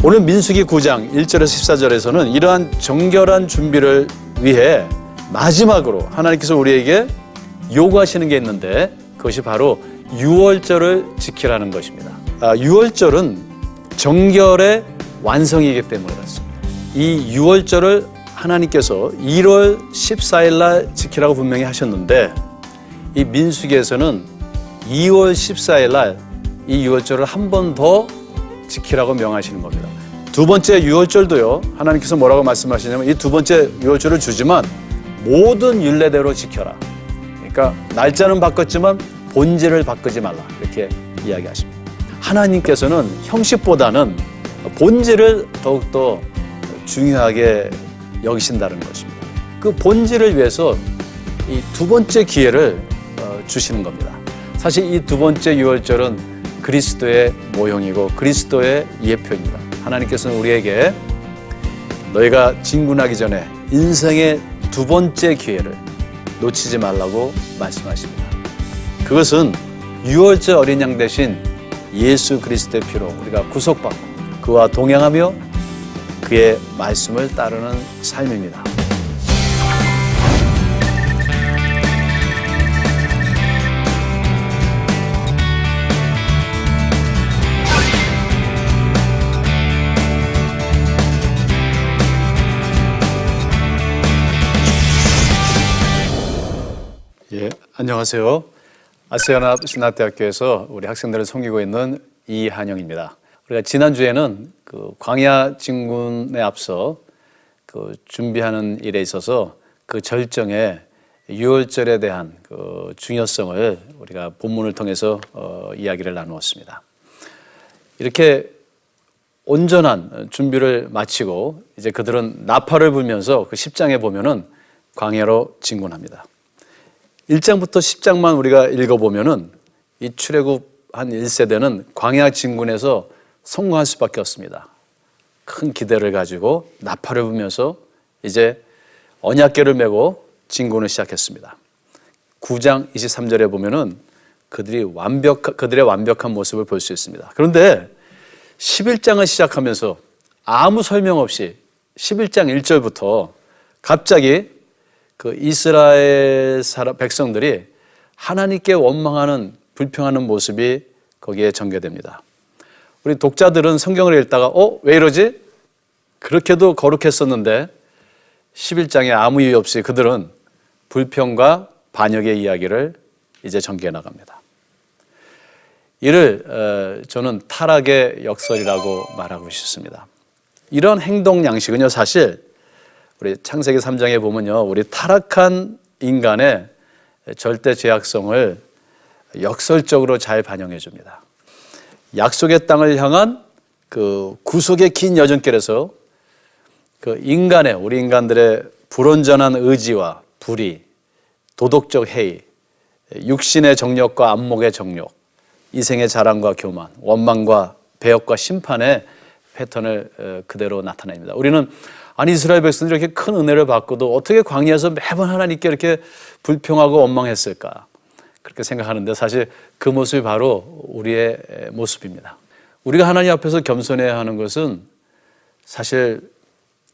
오늘 민수기 9장 1절에서 14절에서는 이러한 정결한 준비를 위해 마지막으로 하나님께서 우리에게 요구하시는 게 있는데 그것이 바로 유월절을 지키라는 것입니다. 유월절은 정결의 완성이기 때문에 그렇습니다. 이 유월절을 하나님께서 1월 14일 날 지키라고 분명히 하셨는데 이 민수기에서는 2월 14일 날 이 유월절을 한 번 더 지키라고 명하시는 겁니다. 두 번째 유월절도요, 하나님께서 뭐라고 말씀하시냐면 이 두 번째 유월절을 주지만 모든 율례대로 지켜라. 그러니까 날짜는 바꿨지만 본질을 바꾸지 말라. 이렇게 이야기하십니다. 하나님께서는 형식보다는 본질을 더욱더 중요하게 여기신다는 것입니다. 그 본질을 위해서 이 두 번째 기회를 주시는 겁니다. 사실 이 두 번째 유월절은 그리스도의 모형이고 그리스도의 예표입니다. 하나님께서는 우리에게 너희가 진군하기 전에 인생의 두 번째 기회를 놓치지 말라고 말씀하십니다. 그것은 유월절 어린 양 대신 예수 그리스도의 피로 우리가 구속받고 그와 동행하며 그의 말씀을 따르는 삶입니다. 안녕하세요. 아세아나 신학대학교에서 우리 학생들을 섬기고 있는 이한영입니다. 우리가 지난주에는 그 광야 진군에 앞서 그 준비하는 일에 있어서 그 절정의 유월절에 대한 그 중요성을 우리가 본문을 통해서 이야기를 나누었습니다. 이렇게 온전한 준비를 마치고 이제 그들은 나팔을 불면서 그 10장에 보면은 광야로 진군합니다. 1장부터 10장만 우리가 읽어보면은 이 출애굽 한 1세대는 광야 진군에서 성공할 수밖에 없습니다. 큰 기대를 가지고 나팔을 불면서 이제 언약궤를 메고 진군을 시작했습니다. 9장 23절에 보면은 그들의 완벽한 모습을 볼 수 있습니다. 그런데 11장을 시작하면서 아무 설명 없이 11장 1절부터 갑자기 그 이스라엘 백성들이 하나님께 원망하는 불평하는 모습이 거기에 전개됩니다. 우리 독자들은 성경을 읽다가 왜 이러지? 그렇게도 거룩했었는데 11장에 아무 이유 없이 그들은 불평과 반역의 이야기를 이제 전개해 나갑니다. 이를 저는 타락의 역설이라고 말하고 싶습니다. 이런 행동 양식은요, 사실 우리 창세기 3장에 보면요, 우리 타락한 인간의 절대 죄악성을 역설적으로 잘 반영해 줍니다. 약속의 땅을 향한 그 구속의 긴 여정길에서 그 우리 인간들의 불온전한 의지와 불의, 도덕적 해이, 육신의 정욕과 안목의 정욕, 이생의 자랑과 교만, 원망과 배역과 심판의 패턴을 그대로 나타냅니다. 우리는 아니 이스라엘 백성들이 이렇게 큰 은혜를 받고도 어떻게 광야에서 매번 하나님께 이렇게 불평하고 원망했을까? 그렇게 생각하는데 사실 그 모습이 바로 우리의 모습입니다. 우리가 하나님 앞에서 겸손해야 하는 것은 사실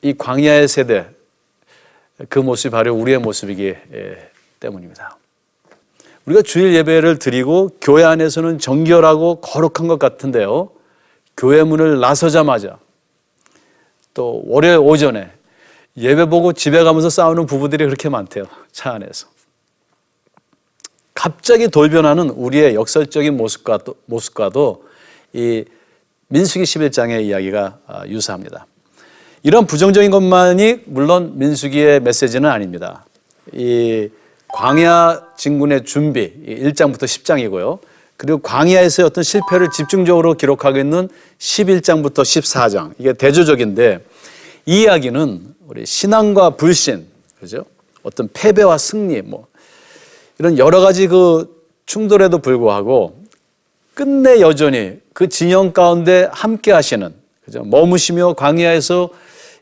이 광야의 세대 그 모습이 바로 우리의 모습이기 때문입니다. 우리가 주일 예배를 드리고 교회 안에서는 정결하고 거룩한 것 같은데요, 교회 문을 나서자마자 또 월요일 오전에 예배 보고 집에 가면서 싸우는 부부들이 그렇게 많대요. 차 안에서. 갑자기 돌변하는 우리의 역설적인 모습과도 이 민수기 11장의 이야기가 유사합니다. 이런 부정적인 것만이 물론 민수기의 메시지는 아닙니다. 이 광야 진군의 준비 1장부터 10장이고요. 그리고 광야에서의 어떤 실패를 집중적으로 기록하고 있는 11장부터 14장. 이게 대조적인데 이 이야기는 우리 신앙과 불신, 그죠? 어떤 패배와 승리, 이런 여러 가지 그 충돌에도 불구하고 끝내 여전히 그 진영 가운데 함께 하시는, 그죠? 머무시며 광야에서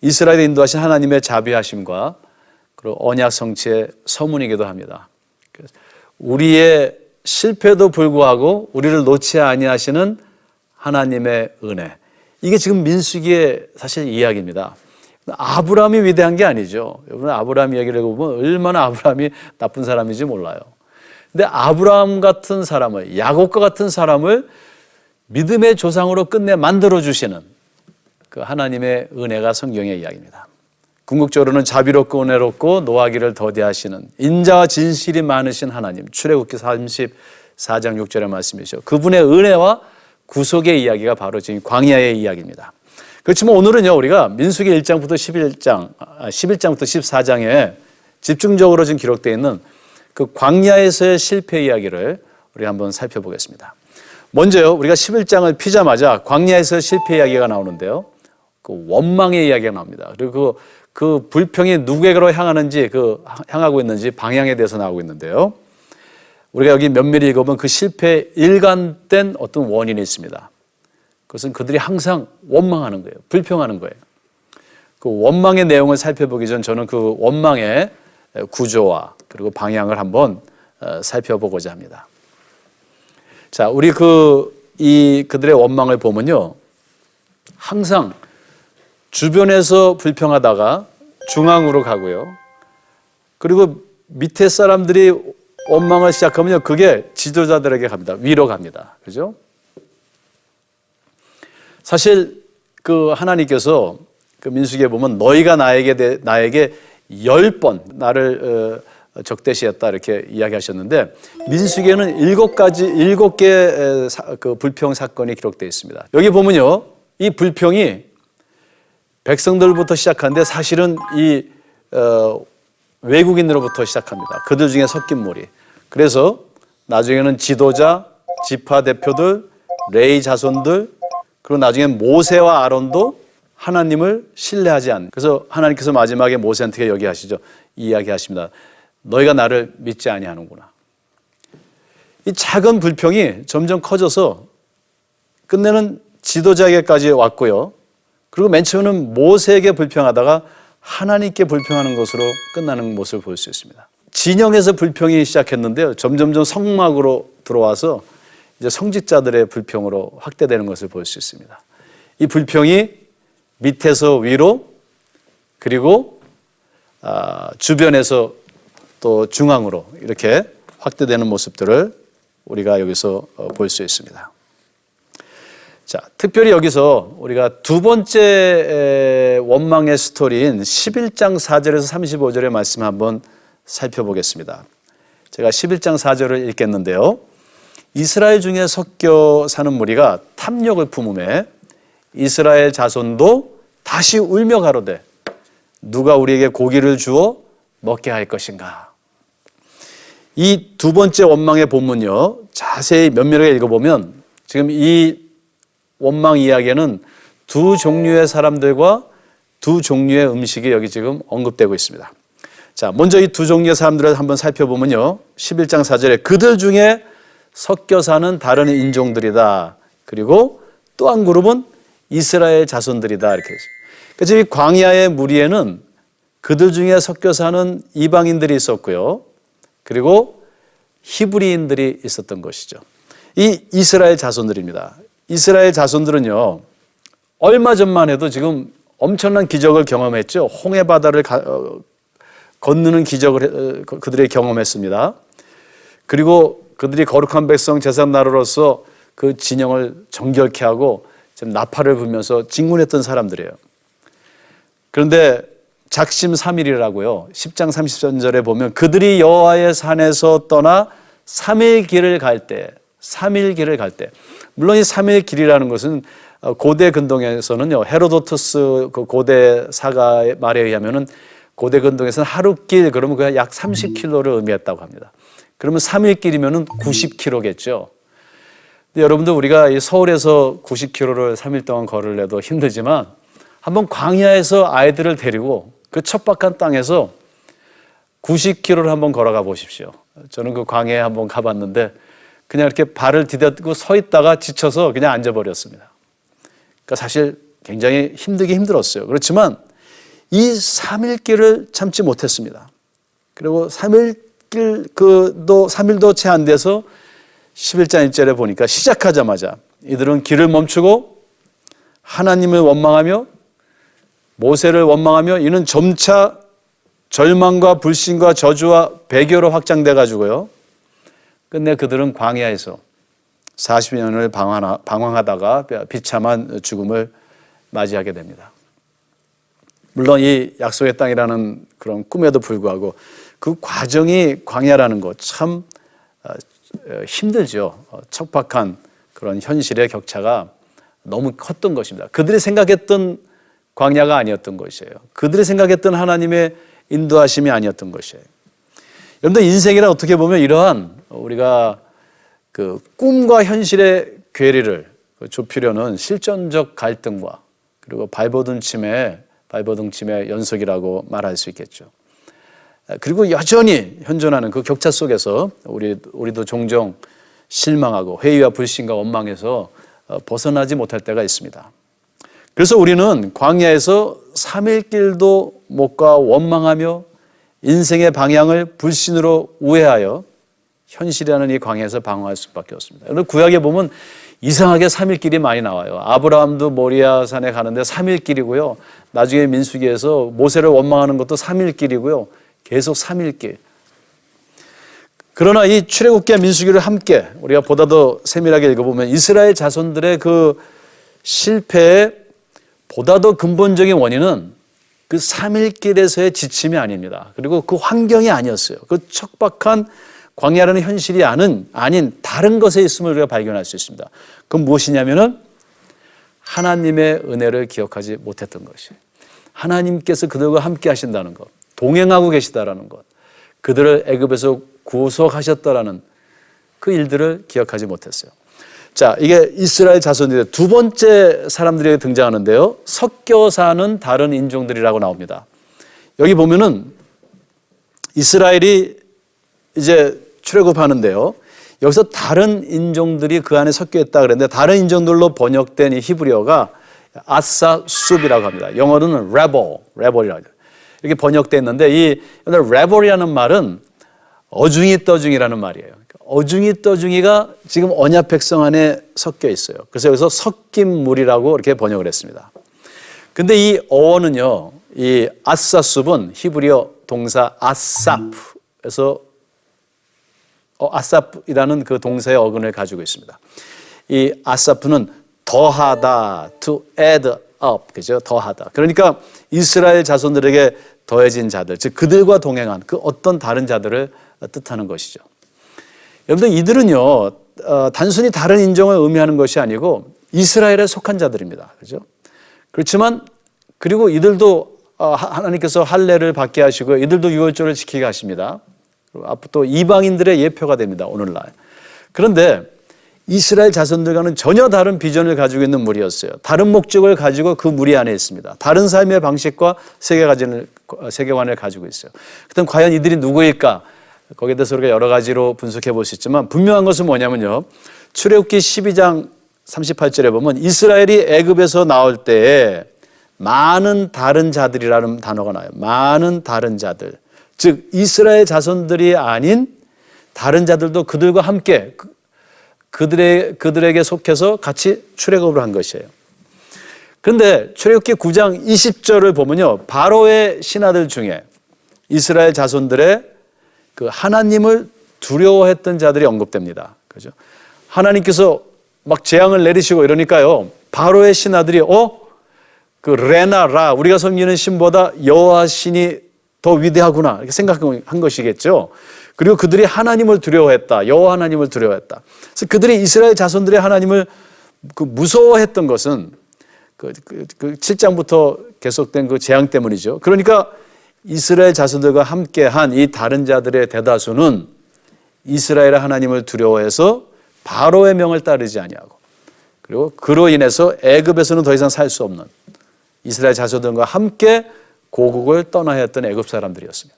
이스라엘을 인도하신 하나님의 자비하심과 그리고 언약 성취의 서문이기도 합니다. 우리의 실패도 불구하고 우리를 놓지 아니하시는 하나님의 은혜, 이게 지금 민수기의 사실 이야기입니다. 아브라함이 위대한 게 아니죠. 여러분 아브라함 이야기를 보면 얼마나 아브라함이 나쁜 사람인지 몰라요. 근데 아브라함 같은 사람을, 야곱과 같은 사람을 믿음의 조상으로 끝내 만들어 주시는 그 하나님의 은혜가 성경의 이야기입니다. 궁극적으로는 자비롭고 은혜롭고 노하기를 더디하시는 인자와 진실이 많으신 하나님, 출애굽기 34장 6절의 말씀이죠. 그분의 은혜와 구속의 이야기가 바로 지금 광야의 이야기입니다. 그렇지만 오늘은요, 우리가 민수기 1장부터 11장부터 14장에 집중적으로 지금 기록되어 있는 그 광야에서의 실패 이야기를 우리가 한번 살펴보겠습니다. 먼저요, 우리가 11장을 피자마자 광야에서 실패 이야기가 나오는데요, 그 원망의 이야기가 나옵니다. 그리고 그 불평이 누구에게로 향하고 있는지 방향에 대해서 나오고 있는데요, 우리가 여기 면밀히 읽어보면 그 실패에 일관된 어떤 원인이 있습니다. 그것은 그들이 항상 원망하는 거예요. 불평하는 거예요. 그 원망의 내용을 살펴보기 전 저는 그 원망의 구조와 그리고 방향을 한번 살펴보고자 합니다. 자, 우리 그들의 원망을 보면요, 항상 주변에서 불평하다가 중앙으로 가고요, 그리고 밑에 사람들이 원망을 시작하면요, 그게 지도자들에게 갑니다. 위로 갑니다. 그죠? 사실 그 하나님께서 그 민수기에 보면 너희가 나에게 10번 나를 적대시했다 이렇게 이야기하셨는데, 민수기에는 7개의 그 불평 사건이 기록되어 있습니다. 여기 보면요, 이 불평이 백성들부터 시작하는데 사실은 이 외국인으로부터 시작합니다. 그들 중에 섞인 무리. 그래서 나중에는 지도자, 지파 대표들, 레위 자손들, 그리고 나중에 모세와 아론도 하나님을 신뢰하지 않는. 그래서 하나님께서 마지막에 모세한테 이야기하십니다. 너희가 나를 믿지 아니하는구나. 이 작은 불평이 점점 커져서 끝내는 지도자에게까지 왔고요. 그리고 맨 처음에는 모세에게 불평하다가 하나님께 불평하는 것으로 끝나는 모습을 볼 수 있습니다. 진영에서 불평이 시작했는데요, 점점점 성막으로 들어와서 이제 성직자들의 불평으로 확대되는 것을 볼 수 있습니다. 이 불평이 밑에서 위로, 그리고 주변에서 또 중앙으로 이렇게 확대되는 모습들을 우리가 여기서 볼 수 있습니다. 자, 특별히 여기서 우리가 두 번째 원망의 스토리인 11장 4절에서 35절의 말씀 한번 살펴보겠습니다. 제가 11장 4절을 읽겠는데요, 이스라엘 중에 섞여 사는 무리가 탐욕을 품음에 이스라엘 자손도 다시 울며 가로되 누가 우리에게 고기를 주어 먹게 할 것인가. 이 두 번째 원망의 본문요, 자세히 면밀하게 읽어보면 지금 이 원망 이야기에는 두 종류의 사람들과 두 종류의 음식이 여기 지금 언급되고 있습니다. 자, 먼저 이 두 종류의 사람들을 한번 살펴보면요, 11장 4절에 그들 중에 섞여 사는 다른 인종들이다. 그리고 또 한 그룹은 이스라엘 자손들이다. 이렇게 했습니다. 그래서 이 광야의 무리에는 그들 중에 섞여 사는 이방인들이 있었고요, 그리고 히브리인들이 있었던 것이죠. 이 이스라엘 자손들입니다. 이스라엘 자손들은요, 얼마 전만 해도 지금 엄청난 기적을 경험했죠. 홍해 바다를 건너는 기적을 그들이 경험했습니다. 그리고 그들이 거룩한 백성 제사장 나라로서 그 진영을 정결케 하고 지금 나팔을 불면서 진군했던 사람들이에요. 그런데 작심 3일이라고요. 10장 33절에 보면 그들이 여호와의 산에서 떠나 3일 길을 갈 때, 물론 이 3일 길이라는 것은 고대 근동에서는요, 헤로도투스 그 고대 사가의 말에 의하면은 고대 근동에서는 하루길 그러면 그냥 약 30km를 의미했다고 합니다. 그러면 3일 길이면은 90km겠죠. 근데 여러분들 우리가 이 서울에서 90km를 3일 동안 걸으려도 힘들지만 한번 광야에서 아이들을 데리고 그 척박한 땅에서 90km를 한번 걸어가 보십시오. 저는 그 광야에 한번 가봤는데 그냥 이렇게 발을 디뎌고 서 있다가 지쳐서 그냥 앉아버렸습니다. 그러니까 사실 굉장히 힘들었어요. 그렇지만 이 3일 길을 참지 못했습니다. 그리고 3일도 채 안 돼서 11장 1절에 보니까 시작하자마자 이들은 길을 멈추고 하나님을 원망하며 모세를 원망하며 이는 점차 절망과 불신과 저주와 배교로 확장돼 가지고요. 끝내 그들은 광야에서 40년을 방황하다가 비참한 죽음을 맞이하게 됩니다. 물론 이 약속의 땅이라는 그런 꿈에도 불구하고 그 과정이 광야라는 것 참 힘들죠. 척박한 그런 현실의 격차가 너무 컸던 것입니다. 그들이 생각했던 광야가 아니었던 것이에요. 그들이 생각했던 하나님의 인도하심이 아니었던 것이에요. 여러분들 인생이란 어떻게 보면 이러한 우리가 그 꿈과 현실의 괴리를 좁히려는 실존적 갈등과 그리고 발버둥침의 연속이라고 말할 수 있겠죠. 그리고 여전히 현존하는 그 격차 속에서 우리도 종종 실망하고 회의와 불신과 원망에서 벗어나지 못할 때가 있습니다. 그래서 우리는 광야에서 3일 길도 못 가 원망하며 인생의 방향을 불신으로 우회하여 현실이라는 이 광야에서 방황할 수밖에 없습니다. 여러분 구약에 보면 이상하게 3일 길이 많이 나와요. 아브라함도 모리아 산에 가는데 3일 길이고요. 나중에 민수기에서 모세를 원망하는 것도 3일 길이고요. 계속 3일 길. 그러나 이 출애굽기와 민수기를 함께 우리가 보다 더 세밀하게 읽어보면 이스라엘 자손들의 그 실패의 보다 더 근본적인 원인은 그 3일 길에서의 지침이 아닙니다. 그리고 그 환경이 아니었어요. 그 척박한 광야라는 현실이 아닌 다른 것에 있음을 우리가 발견할 수 있습니다. 그건 무엇이냐면은 하나님의 은혜를 기억하지 못했던 것이에요. 하나님께서 그들과 함께 하신다는 것, 동행하고 계시다라는 것, 그들을 애굽에서 구속하셨다라는 그 일들을 기억하지 못했어요. 자, 이게 이스라엘 자손들의 두 번째 사람들이 등장하는데요. 섞여 사는 다른 인종들이라고 나옵니다. 여기 보면은 이스라엘이 이제 출애굽하는데요. 여기서 다른 인종들이 그 안에 섞여 있다 그랬는데 다른 인종들로 번역된 이 히브리어가 아사숲이라고 합니다. 영어로는 rebel이라고 해요. 이렇게 번역되어 있는데 이 rebel이라는 말은 어중이 떠중이라는 말이에요. 어중이 떠중이가 지금 언약 백성 안에 섞여 있어요. 그래서 여기서 섞인 물이라고 이렇게 번역을 했습니다. 근데 이 어원은요, 이 아사숲은 히브리어 동사 아사프에서 아사프이라는 그 동사의 어근을 가지고 있습니다. 이 아사프는 더하다, to add up, 그죠? 더하다. 그러니까 이스라엘 자손들에게 더해진 자들, 즉 그들과 동행한 그 어떤 다른 자들을 뜻하는 것이죠. 여러분들 이들은요, 단순히 다른 인종을 의미하는 것이 아니고 이스라엘에 속한 자들입니다. 그죠? 그렇지만 그리고 이들도 하나님께서 할례를 받게 하시고 이들도 유월절을 지키게 하십니다. 또 이방인들의 예표가 됩니다. 오늘날. 그런데 이스라엘 자손들과는 전혀 다른 비전을 가지고 있는 무리였어요. 다른 목적을 가지고 그 무리 안에 있습니다. 다른 삶의 방식과 세계관을 가지고 있어요. 그럼 과연 이들이 누구일까? 거기에 대해서 우리가 여러 가지로 분석해 볼 수 있지만 분명한 것은 뭐냐면요. 출애굽기 12장 38절에 보면 이스라엘이 애굽에서 나올 때에 많은 다른 자들이라는 단어가 나와요. 많은 다른 자들. 즉 이스라엘 자손들이 아닌 다른 자들도 그들과 함께 그들에게 속해서 같이 출애굽을 한 것이에요. 그런데 출애굽기 9장 20절을 보면요. 바로의 신하들 중에 이스라엘 자손들의 그 하나님을 두려워했던 자들이 언급됩니다. 그죠? 하나님께서 막 재앙을 내리시고 이러니까요. 바로의 신하들이 그 레나라 우리가 섬기는 신보다 여호와 신이 더 위대하구나 이렇게 생각한 것이겠죠. 그리고 그들이 하나님을 두려워했다. 여호와 하나님을 두려워했다. 그래서 그들이 이스라엘 자손들의 하나님을 무서워했던 것은 그 7장부터 계속된 그 재앙 때문이죠. 그러니까 이스라엘 자손들과 함께한 이 다른 자들의 대다수는 이스라엘의 하나님을 두려워해서 바로의 명을 따르지 아니하고 그리고 그로 인해서 애굽에서는 더 이상 살 수 없는 이스라엘 자손들과 함께 고국을 떠나야 했던 애굽 사람들이었습니다.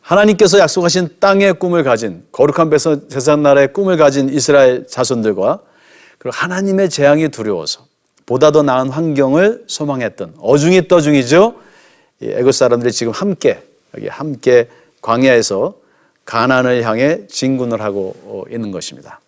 하나님께서 약속하신 땅의 꿈을 가진 거룩한 제사장 나라의 꿈을 가진 이스라엘 자손들과 그리고 하나님의 재앙이 두려워서 보다 더 나은 환경을 소망했던 어중이 떠중이죠. 애굽 사람들이 지금 함께 광야에서 가나안을 향해 진군을 하고 있는 것입니다.